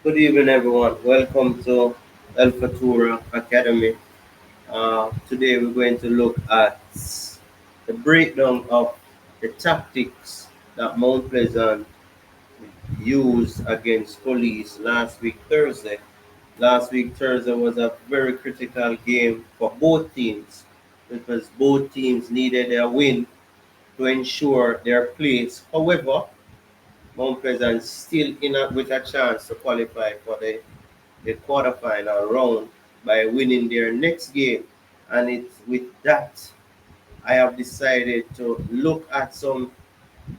Good evening, everyone. Welcome to El Fatura Academy. Today, we're going to look at the breakdown of the tactics that Mount Pleasant used against police last week, Thursday. Last week, Thursday was a very critical game for both teams because both teams needed a win to ensure their place. However, Mount Pleasant still with a chance to qualify for the quarterfinal round by winning their next game. And it's with that I have decided to look at some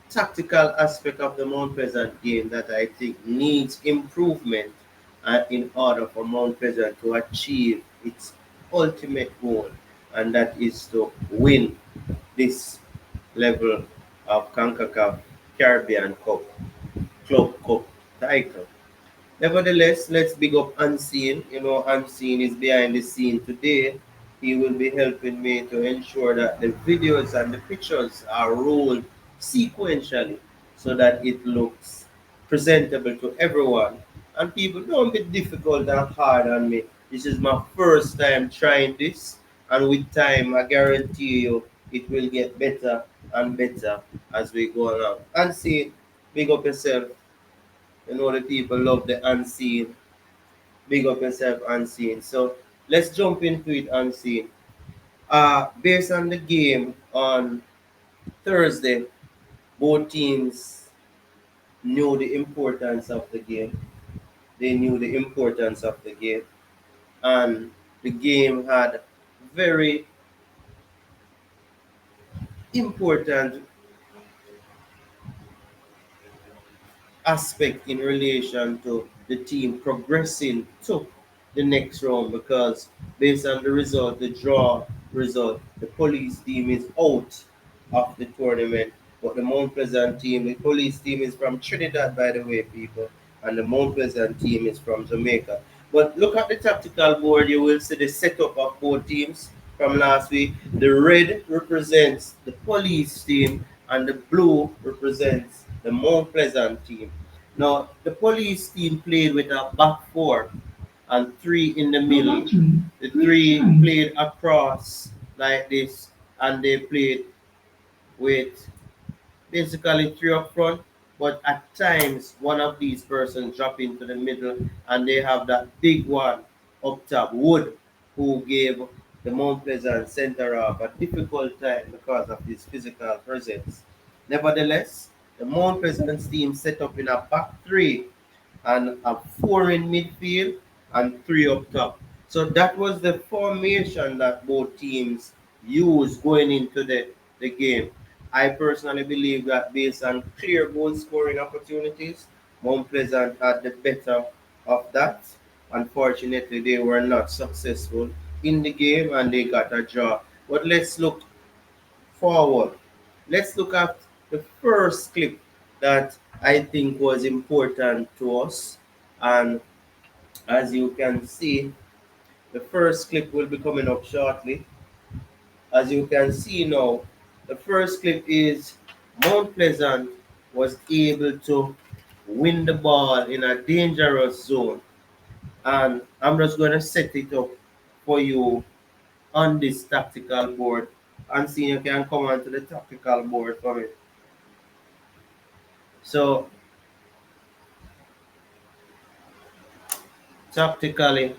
tactical aspect of the Mount Pleasant game that I think needs improvement in order for Mount Pleasant to achieve its ultimate goal, and that is to win this level of CONCACAF Caribbean Cup Club Cup title. Nevertheless, let's big up Unseen. Unseen is behind the scene today. He will be helping me to ensure that the videos and the pictures are rolled sequentially so that it looks presentable to everyone. And people, don't be difficult and hard on me. This is my first time trying this, and with time, I guarantee you it will get better and better as we go along. Unseen, big up yourself. The people love the unseen. Big up yourself, unseen. So let's jump into it, unseen. Based on the game on Thursday, both teams knew the importance of the game. They knew the importance of the game, and the game had very important aspect in relation to the team progressing to the next round because based on the result, the draw result, the police team is out of the tournament. But the Mount Pleasant team, the police team is from Trinidad, by the way, people, and the Mount Pleasant team is from Jamaica. But look at the tactical board, you will see the setup of both teams from last week. The red represents the police team, and the blue represents the Mount Pleasant team. Now, the police team played with a back four and three in the middle. The three played across like this, and they played with basically three up front. But at times, one of these persons drop into the middle, and they have that big one up top, Wood, who gave the Mount Pleasant centre half a difficult time because of his physical presence. Nevertheless, the Mount Pleasant team set up in a back three and a four in midfield and three up top. So that was the formation that both teams used going into the game. I personally believe that based on clear goal scoring opportunities, Mount Pleasant had the better of that. Unfortunately, they were not successful in the game and they got a draw. But let's look forward. Let's look at the first clip that I think was important to us. And as you can see, the first clip will be coming up shortly. As you can see now, the first clip is Mount Pleasant was able to win the ball in a dangerous zone. And I'm just going to set it up for you on this tactical board and see you can come onto the tactical board for me. So tactically,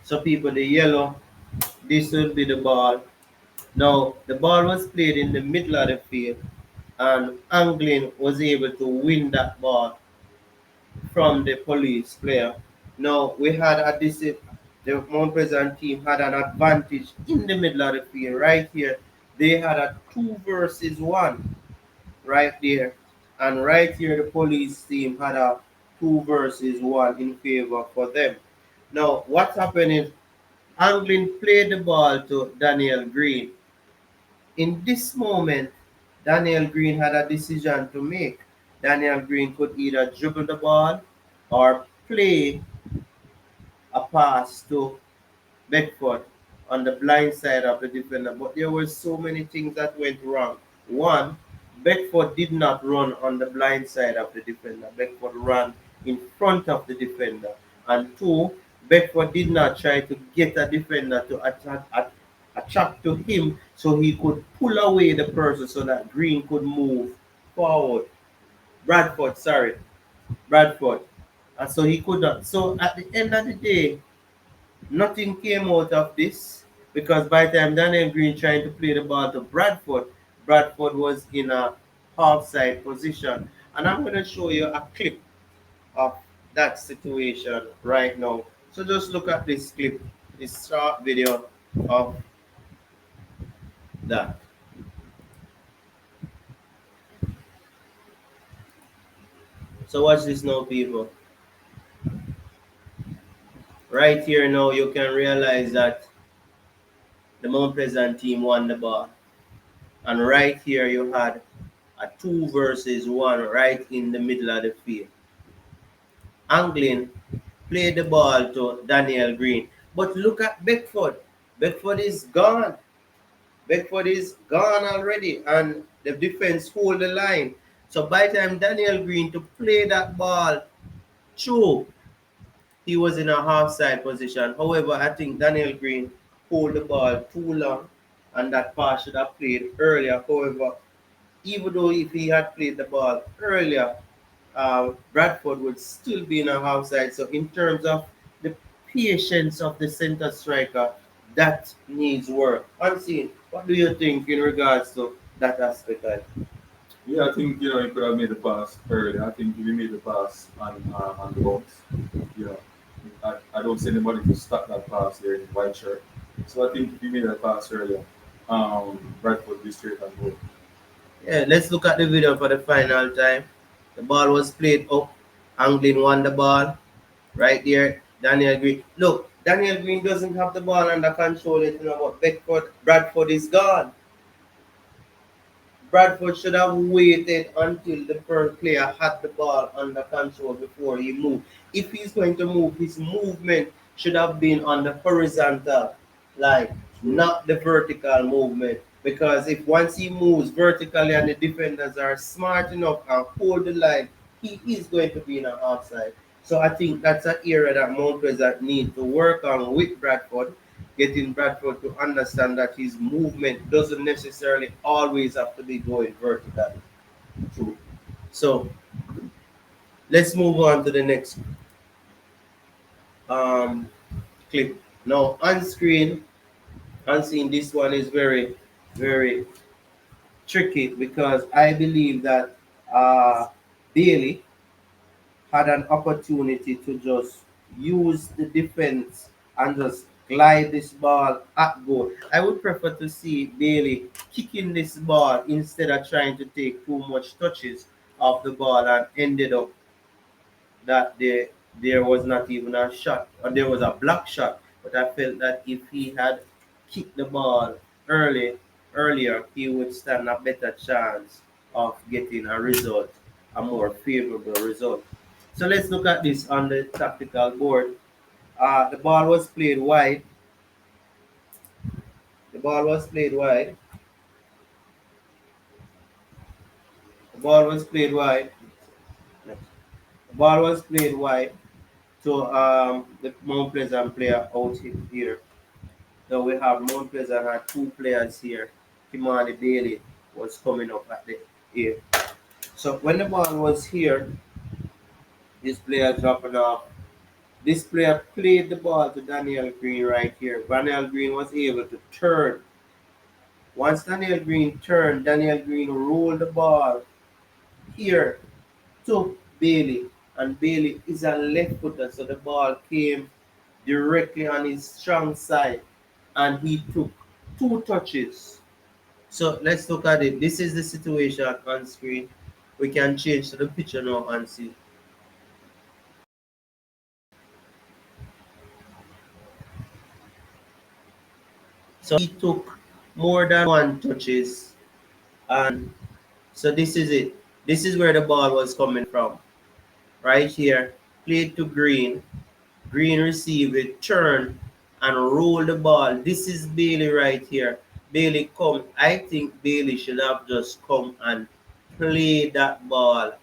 so people, the yellow, this will be the ball. Now, the ball was played in the middle of the field, and Anglin was able to win that ball from the police player. Now, we had the Mount Pleasant team had an advantage in the middle of the field, right here. They had a 2 versus 1 right there. And right here, the police team had a 2 versus 1 in favor for them. Now, what happened is Anglin played the ball to Daniel Green. In this moment, Daniel Green had a decision to make. Daniel Green could either dribble the ball or play a pass to Beckford on the blind side of the defender, but there were so many things that went wrong. One, Beckford did not run on the blind side of the defender. Beckford ran in front of the defender. And two, Beckford did not try to get a defender to attract to him so he could pull away the person so that Green could move forward. Bradford, sorry. Bradford. And so he could not. So at the end of the day, nothing came out of this because by the time Daniel Green trying to play the ball to Bradford, Bradford was in a half-side position. And I'm going to show you a clip of that situation right now. So just look at this clip, this short video of that. So watch this now, people. Right here now, you can realize that the Mount Pleasant team won the ball. And right here, you had a 2 versus 1 right in the middle of the field. Anglin played the ball to Daniel Green. But look at Beckford. Beckford is gone. Beckford is gone already. And the defense hold the line. So by the time Daniel Green to play that ball through, he was in a half-side position. However, I think Daniel Green hold the ball too long and that pass should have played earlier. However, even though if he had played the ball earlier, Bradford would still be in a half side. So in terms of the patience of the center striker, that needs work. Unseen, what do you think in regards to that aspect? Yeah, I think he could have made the pass early. I think if he made the pass on the box, you know, I don't see anybody to stop that pass there in white shirt. So I think if he made that pass earlier, Bradford would be straight and go. Yeah, let's look at the video for the final time. The ball was played up. Anglin won the ball. Right there, Daniel Green. Look, Daniel Green doesn't have the ball under control yet, but Beckford, Bradford is gone. Bradford should have waited until the first player had the ball under control before he moved. If he's going to move, his movement should have been on the horizontal line, not the vertical movement. Because if once he moves vertically and the defenders are smart enough and hold the line, he is going to be in an offside. So I think that's an area that Mount Pleasant need to work on with Bradford, getting Bradford to understand that his movement doesn't necessarily always have to be going vertically. True. So let's move on to the next um, clip. Now on screen, unseen, this one is very, very tricky because I believe that Bailey had an opportunity to just use the defense and just glide this ball at goal. I would prefer to see Bailey kicking this ball instead of trying to take too much touches of the ball and ended up that there was not even a shot or there was a block shot. But I felt that if he had kicked the ball earlier, he would stand a better chance of getting a result, a more favorable result. So let's look at this on the tactical board. The ball was played wide. The ball was played wide. The ball was played wide. The ball was played wide to the Mount Pleasant player out here. So we have Mount Pleasant had 2 players here. Kimani Bailey was coming up at the air. So when the ball was here, this player dropping off. This player played the ball to Daniel Green right here. Daniel Green was able to turn. Once Daniel Green turned, Daniel Green rolled the ball here to Bailey. And Bailey is a left footer, so the ball came directly on his strong side. And he took 2 touches. So let's look at it. This is the situation on screen. We can change to the picture now and see. So he took more than 1 touches. And so this is it. This is where the ball was coming from. Right here. Played to Green. Green receive it, turn and roll the ball. This is Bailey right here. Bailey come. I think Bailey should have just come and play that ball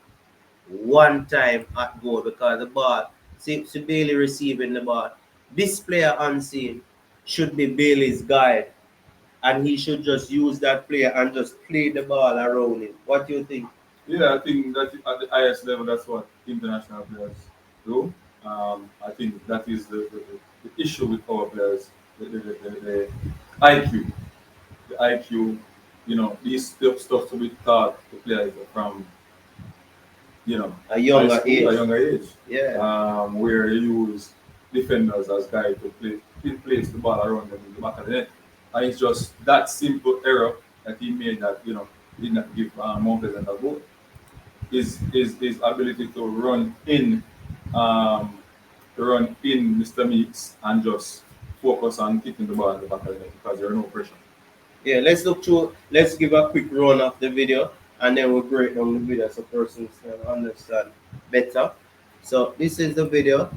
one time at goal because the ball, see Bailey receiving the ball. This player unseen should be Bailey's guide, and he should just use that player and just play the ball around him. What do you think? Yeah, I think that at the highest level, that's what international players do. I think that is the issue with our players, the IQ. The IQ, these stuff to be taught to players from, A high younger school, a age. younger age, Yeah. where you use defenders as guys to place the ball around them in the back of the net. And it's just that simple error that he made that, did not give Mount Pleasant a goal. His ability um, to run in Mr. Meeks and just focus on hitting the ball in the back of the net because there are no pressure. Yeah, let's look through, let's give a quick run of the video and then we'll break down the video so persons can understand better. So this is the video.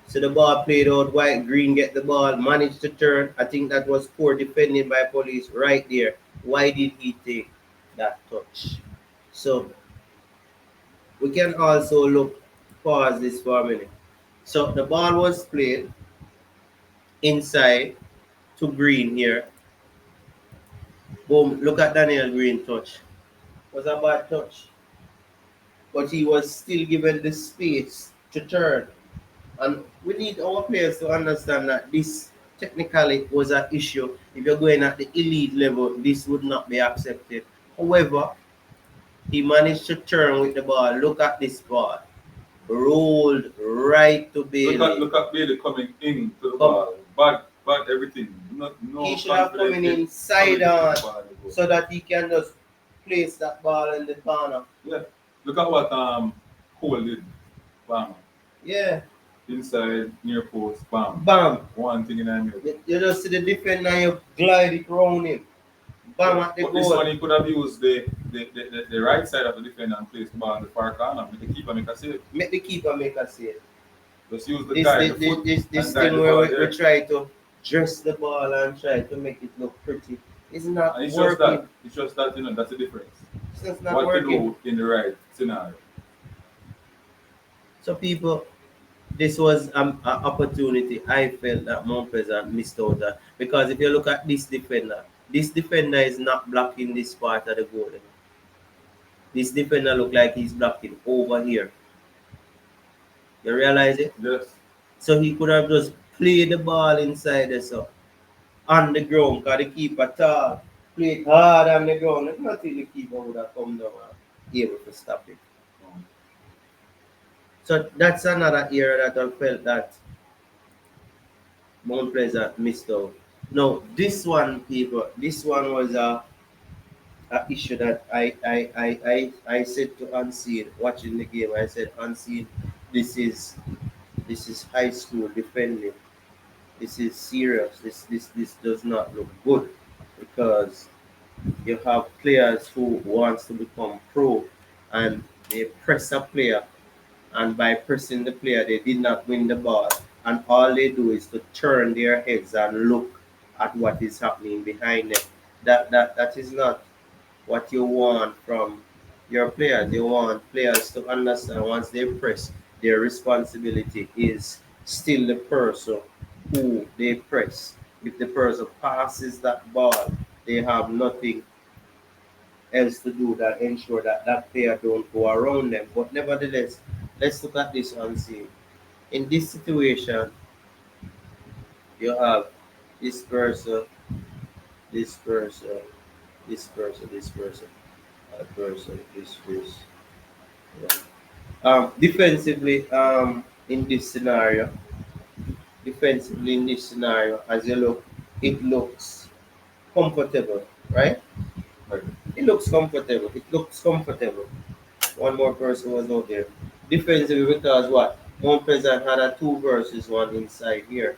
So the ball played out, White Green get the ball, managed to turn. I think that was poor defending by Police right there. Why did he take that touch? So we can also look, pause this for a minute. So the ball was played inside to Green here. Boom, look at Daniel Green touch. Was a bad touch. But he was still given the space to turn. And we need our players to understand that this technically was an issue. If you're going at the elite level, this would not be accepted. However, he managed to turn with the ball. Look at this ball. Rolled right to Bailey. Look at Bailey coming in to the ball. Bad everything. No he should have come in inside on so that he can just place that ball in the corner. Yeah. Look at what Cole did. Bam. Yeah. Inside, near post, bam. Bam. One thing in the middle. You just see the defender and you glide it round him. Bam at the But goal. this one he could have used the right side of the defender and placed the ball in the far corner. Make the keeper make a save. Make the keeper make a save. Just use the guy, the foot, This and guide thing the where ball we there. try to dress the ball and try to make it look pretty. It's not And it's working. just that, that's the difference. It's just not What working. to do in the right scenario. So people, this was an opportunity I felt that Mount Pleasant missed out on. Because if you look at this defender is not blocking this part of the goal. This defender look like he's blocking over here. You realize it? Yes. So he could have just played the ball inside the so on the ground because the keeper tall, played hard on the ground. It's not till the keeper would have come down and able to stop it. So that's another area that I felt that Mount Pleasant missed out. Now this one, people, this one was a issue that I said to Unseen watching the game. I said, Unseen, this is high school defending. This is serious. This does not look good because you have players who wants to become pro and they press a player, and by pressing the player they did not win the ball, and all they do is to turn their heads and look at what is happening behind them. That is not what you want from your players. You want players to understand once they press, their responsibility is still the person who they press. If the person passes that ball, they have nothing else to do that ensure that that player don't go around them. But nevertheless, let's look at this and see. In this situation, you have this person, this person, this person, this person, that person, this. Yeah. Defensively, in this scenario, as you look, it looks comfortable, right? Right. It looks comfortable. It looks comfortable. One more person was out there. Defensively, because what? Mount Pleasant had a 2 versus 1 inside here.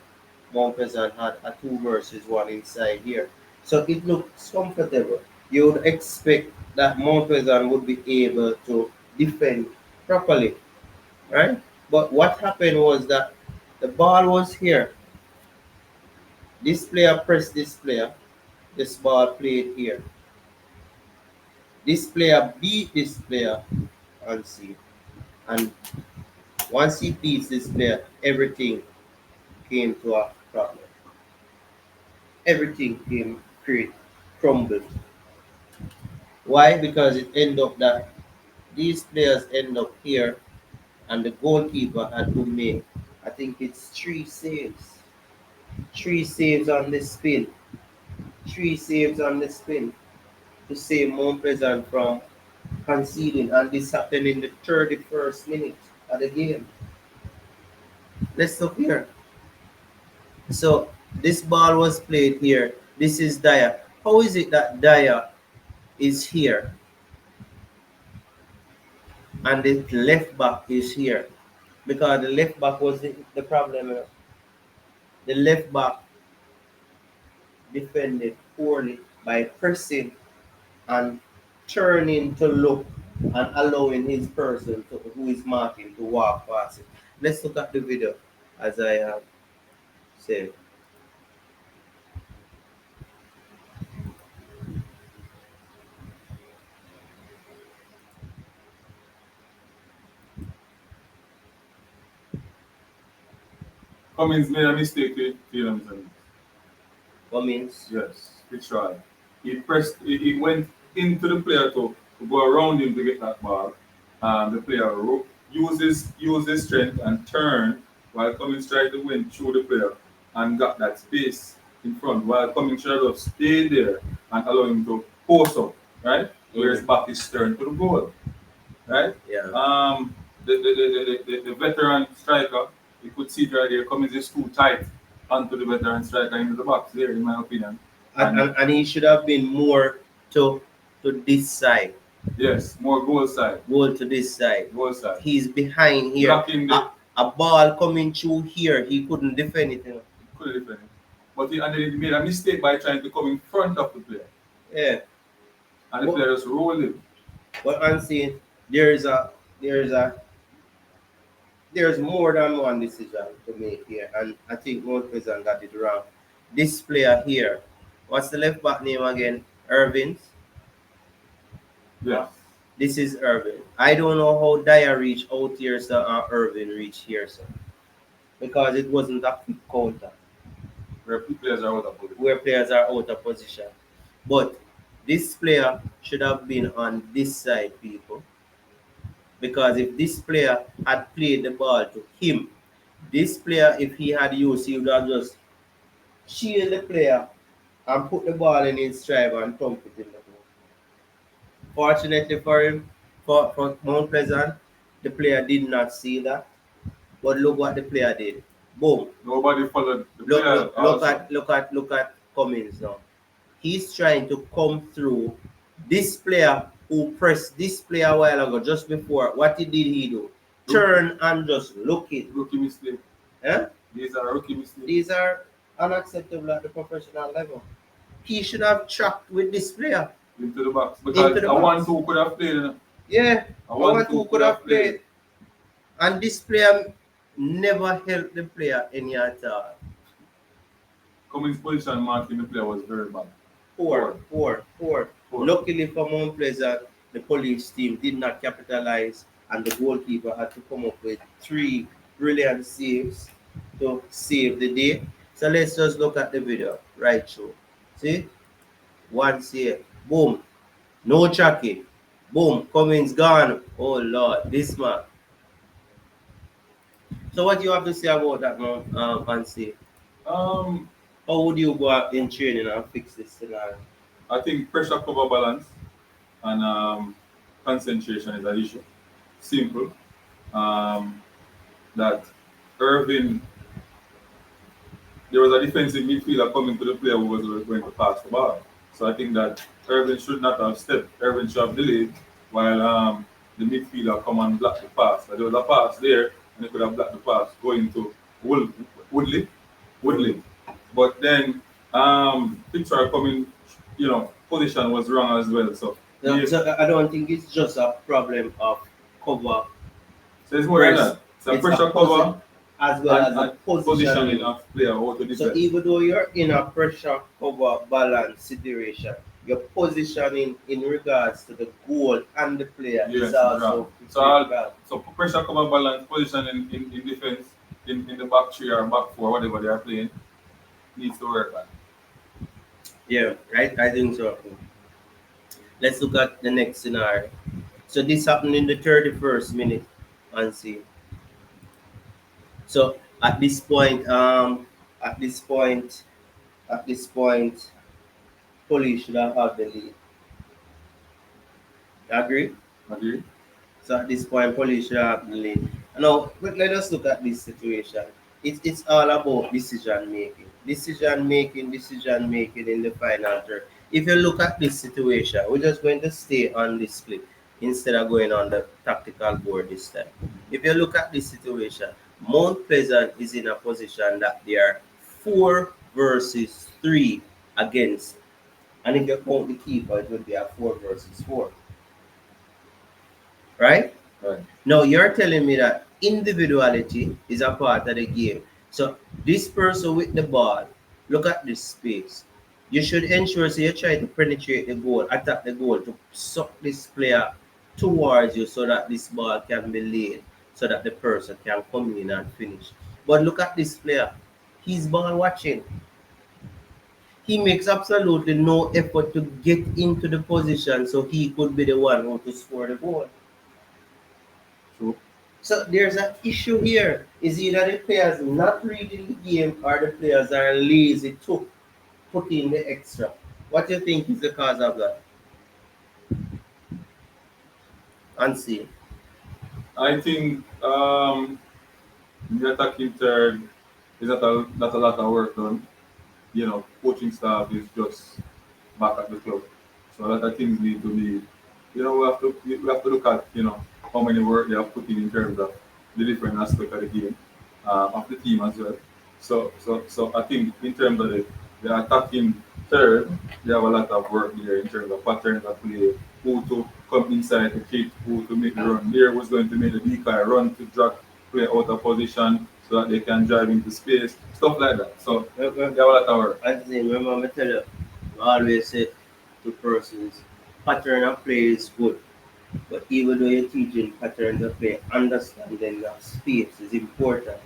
Mount Pleasant had a 2 versus 1 inside here. So it looks comfortable. You would expect that Mount Pleasant would be able to defend properly, right? But what happened was that the The ball was here. This player pressed this player. This ball played here. This player beat this player and see. And once he beats this player, everything came to a problem. Everything came crumbled. Why? Because it ended up that these players end up here and the goalkeeper had to make, I think it's 3 saves. 3 saves on the spin. 3 saves on the spin to save Mount Pleasant from conceding, and this happened in the 31st minute of the game. Let's look here. So this ball was played here. This is Dyer. How is it that Dyer is here and the left back is here? Because the left back was the problem. The left back defended poorly by pressing and turning to look and allowing his person who is marking to walk past it. Let's look at the video as I have said. Cummins made a mistake to Williamson. Cummins. Yes, he tried. He went into the player to go around him to get that ball. The player used his strength and turned while Cummins tried to win through the player and got that space in front while Cummins should have stayed there and allow him to post up, right? Where his back is turned to the goal, right? Yeah. The veteran striker, you could see it right there, Cummins is too tight onto the veteran striker into the box there, in my opinion. And he should have been more to this side. Yes, more goal side. Goal to this side. Goal side. He's behind here. A ball coming through here, he couldn't defend it. Couldn't defend it. But he made a mistake by trying to come in front of the player. Yeah. And the player just rolled him. But I'm saying there's more than one decision to make here, and I think Mount Pleasant got it wrong. This player here, what's the left back name again? Irvin. Yes. This is Irvin. I don't know how Dyer reached out here, sir, or Irvin reached here, sir. Because it wasn't a quick counter. Where players are out of position. Where players are out of position. But this player should have been on this side, people. Because if this player had played the ball to him, this player, if he had used, he would have just shield the player and put the ball in his stride and thump it in the goal. Fortunately for him, for Mount Pleasant, the player did not see that. But look what the player did. Boom. Nobody followed the player. Look at Cummins now. He's trying to come through. This player who pressed this player a while ago, just before, what did he do? Turn and just look it. Rookie mistake. Eh? These are rookie mistakes. These are unacceptable at the professional level. He should have tracked with this player. Into the box. Because a 1-2 could have played. Yeah, a 1-2 could have played. And this player never helped the player any at all. Cummins' position marking the player was very bad. Poor. Luckily for Mount Pleasant, the police team did not capitalize, and the goalkeeper had to come up with 3 brilliant saves to save the day. So let's just look at the video right through. See? 1 save. Boom. No tracking. Boom. Cummins gone. Oh Lord, this man. So what do you have to say about that, Fancy? How would you go out in training and fix this scenario? I think pressure cover balance and concentration is an issue. Simple. That Irvin, there was a defensive midfielder coming to the player who was going to pass the ball. So I think that Irvin should not have stepped. Irvin should have delayed while the midfielder come and block the pass. But there was a pass there, and he could have blocked the pass going to Woodley. But then picture coming, position was wrong as well. So I don't think it's just a problem of cover. So it's more than that. It's a pressure cover. as well as the positioning positioning. of player how to So defend. even though you're in a pressure cover balance situation, your positioning in regards to the goal and the player is Yes, also wrong. So critical. so pressure cover balance position in defense in the back three or back four, whatever they are playing, needs to work on. Yeah, I think so. Let's look at the next scenario. So this happened in the 31st minute and see. So at this point, at this point, police should have had the lead. Agree? Agree? So at this point, police should have the lead. Now, let us look at this situation. It's all about decision making. Decision making in the final third. If you look at this situation, we're just going to stay on this clip instead of going on the tactical board this time. If you look at this situation, Mount Pleasant is in a position that they are 4 versus 3 against. And if you count the keeper, it would be a 4 versus 4. Right? Right. Now you're telling me that individuality is a part of the game. So this person with the ball, look at this space. You should ensure so you try to penetrate the goal, attack the goal to suck this player towards you so that this ball can be laid, so that the person can come in and finish. But look at this player. He's ball watching. He makes absolutely no effort to get into the position so he could be the one who to score the goal. True. So there's an issue here. Is either the players not reading the game or the players are lazy to put in the extra. What do you think is the cause of that? Unseen. I think the attacking third is not a lot of work done. You know, coaching staff is just back at the club. So a lot of things need to be, we have to look at, how many work they have put in terms of the different aspect of the game, of the team as well. So I think in terms of the attacking third, they have a lot of work there in terms of patterns of play, who to come inside the kick, who to make the run. There was going to make the decoy run to drag play out of position so that they can drive into space, stuff like that. So they have a lot of work. Unseen, remember me tell you, I always say to persons, pattern of play is good. But even though you're teaching patterns of play, understanding that space is important.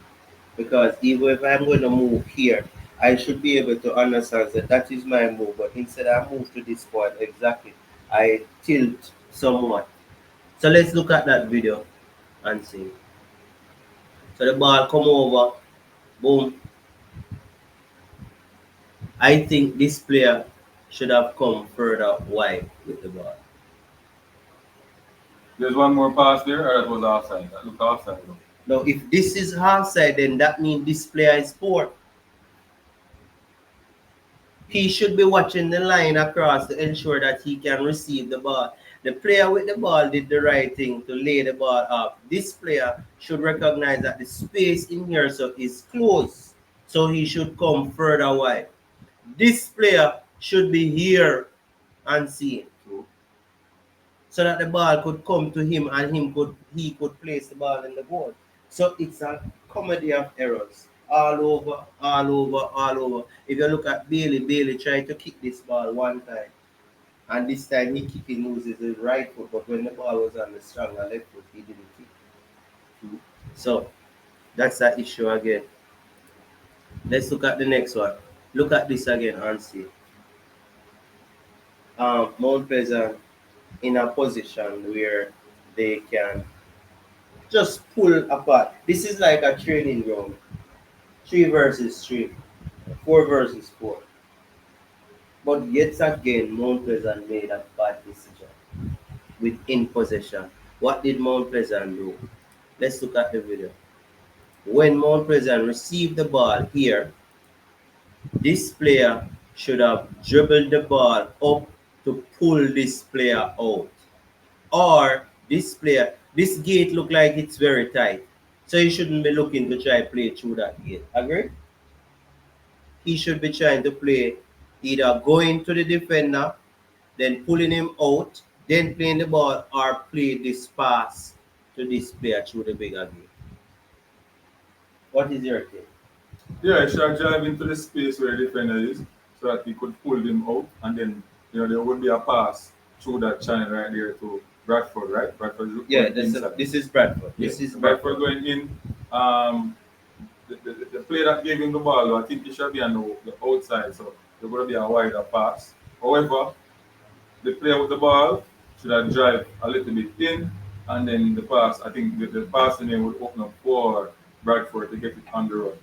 Because even if I'm going to move here, I should be able to understand that that is my move. But instead I move to this point exactly, I tilt somewhat. So let's look at that video and see. So the ball come over, boom. I think this player should have come further wide with the ball. There's one more pass there, or that was offside. That looked offside. Though. Now, if this is offside, then that means this player is poor. He should be watching the line across to ensure that he can receive the ball. The player with the ball did the right thing to lay the ball up. This player should recognize that the space in here so is close, so he should come further wide. This player should be here and seen, True. so that the ball could come to him and he could place the ball in the goal. So it's a comedy of errors all over, all over, all over. If you look at Bailey, Bailey tried to kick this ball one time, and this time he kicking loses his right foot, but when the ball was on the stronger left foot, he didn't kick. True. So that's the issue again. Let's look at the next one. Look at this again and see. Mount Pleasant in a position where they can just pull apart. This is like a training ground. 3 versus 3, 4 versus 4. But yet again, Mount Pleasant made a bad decision within possession. What did Mount Pleasant do? Let's look at the video. When Mount Pleasant received the ball here, this player should have dribbled the ball up to pull this player out. Or this gate look like it's very tight. So he shouldn't be looking to try play through that gate. Agree? He should be trying to play either going to the defender, then pulling him out, then playing the ball, or play this pass to this player through the bigger gate. What is your take? Yeah, he should have drive into the space where the defender is so that he could pull him out and then there would be a pass through that channel right there to Bradford, right? Bradford Yeah, going inside. this is Bradford. Yeah. This is Bradford Bradford. going in. Um the player that gave him the ball, I think he should be on the outside, so there's gonna be a wider pass. However, the player with the ball should have drive a little bit in, and then the pass. I think the passing lane would open up for Bradford to get it on the run,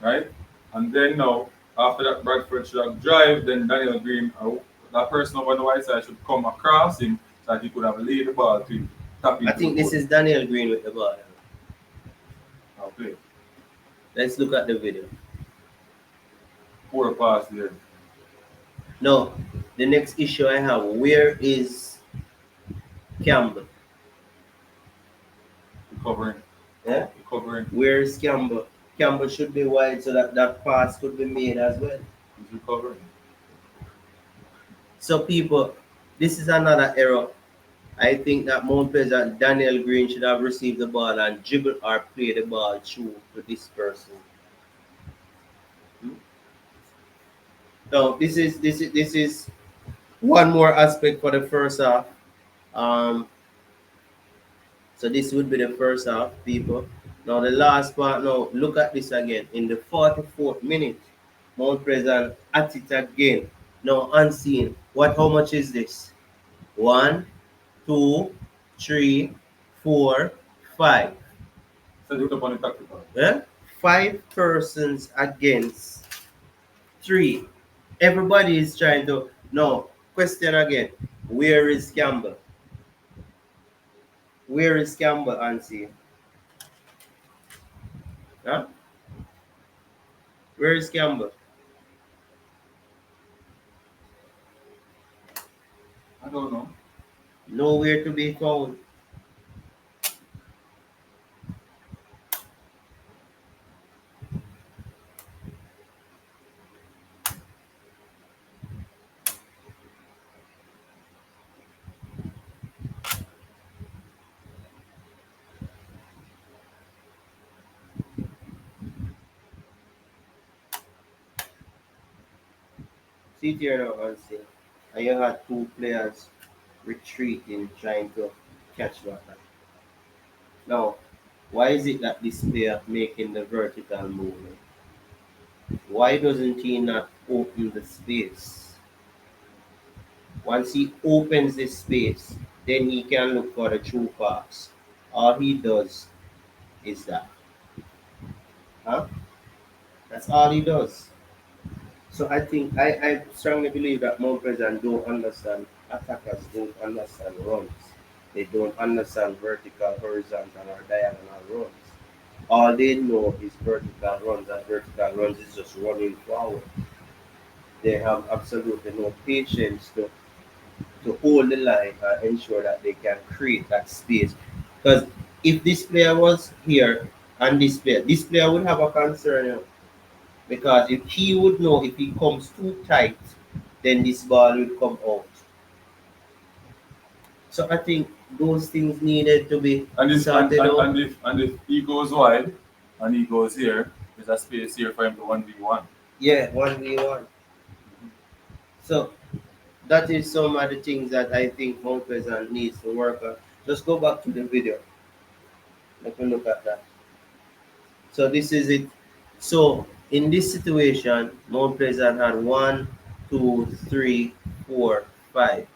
right? And then now, after that, Bradford should have drive. Then Daniel Green, that person over on the white side, should come across him so that he could have laid the ball to him, tap I into the think this goal. is Daniel Green with the ball. Now play Let's look at the video. poor pass there, Now, the next issue I have, where is Campbell? recovering, Yeah? recovering, Where is Campbell? Campbell should be wide so that that pass could be made as well. he's recovering. So people, this is another error. I think that Mount Pleasant Daniel Green should have received the ball and dribble or play the ball through to this person. Now this is one more aspect for the first half. Um, so this would be the first half, people. Now the last part. Now look at this again in the 44th minute. Mount Pleasant at it again. Now unseen. What? How much is this? One, two, three, four, five. Set it up on the tactical. Eh? Five persons against three. Everybody is trying to. No. Question again. Where is Campbell? Where is Campbell, Ansi? Huh? Where is Campbell? I don't know. Nowhere to be found. See here now, Ansi. And you had two players retreating, trying to catch that. Now, why is it that this player making the vertical movement? Why doesn't he not open the space? Once he opens the space, then he can look for the true pass. All he does is that. Huh? That's all he does. So I think I strongly believe that Mount Pleasant don't understand attackers don't understand runs. They don't understand vertical, horizontal, or diagonal runs. All they know is vertical runs, and vertical runs is just running forward. They have absolutely no patience to hold the line and ensure that they can create that space. Because if this player was here and this player would have a concern, you know, because if he would know if he comes too tight, then this ball will come out. So I think those things needed to be And if sorted out. and if he goes wide and he goes here, there's a space here for him to 1v1. Yeah, 1v1. So that is some of the things that I think Mount Pleasant needs to work on. Just go back to the video. Let me look at that. So this is it. So in this situation, Mount Pleasant had one, two, three, four, five.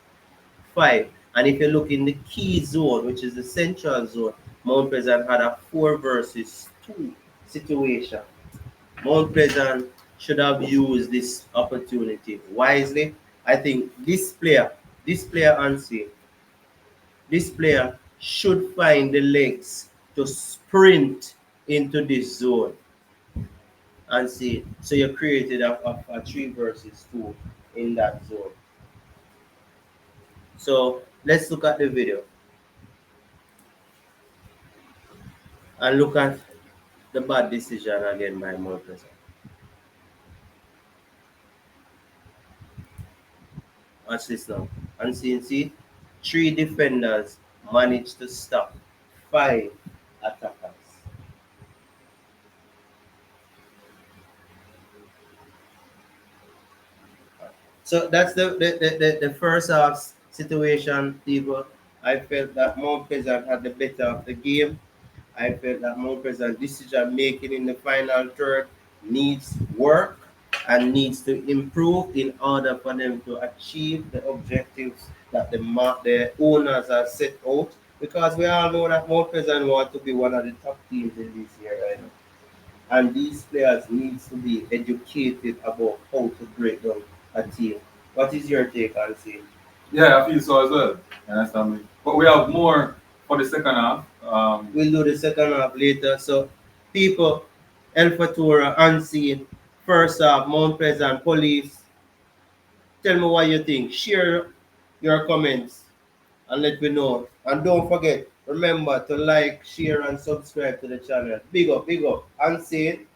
Five. And if you look in the key zone, which is the central zone, Mount Pleasant had a 4 versus 2 situation. Mount Pleasant should have used this opportunity wisely. I think this player Ansi, this player should find the legs to sprint into this zone and see. So you created a 3 versus 2 in that zone. So let's look at the video and look at the bad decision again by Mount Pleasant. Watch this now. And see, three defenders managed to stop five attackers. So that's the first half situation, people. I felt that Mount Pleasant had the better of the game. I felt that Mount Pleasant decision making in the final third needs work and needs to improve in order for them to achieve the objectives that the owners have set out. Because we all know that Mount Pleasant want to be one of the top teams in this year right now. And these players needs to be educated about how to break down a team. What is your take on it? Yeah, I feel so as well. You understand me? But we have more for the second half. We'll do the second half later. So, people, El Fatura, Unseen, first half, Mount Pleasant, Police. Tell me what you think. Share your comments and let me know. And don't forget, remember to like, share, and subscribe to the channel. Big up. Unseen.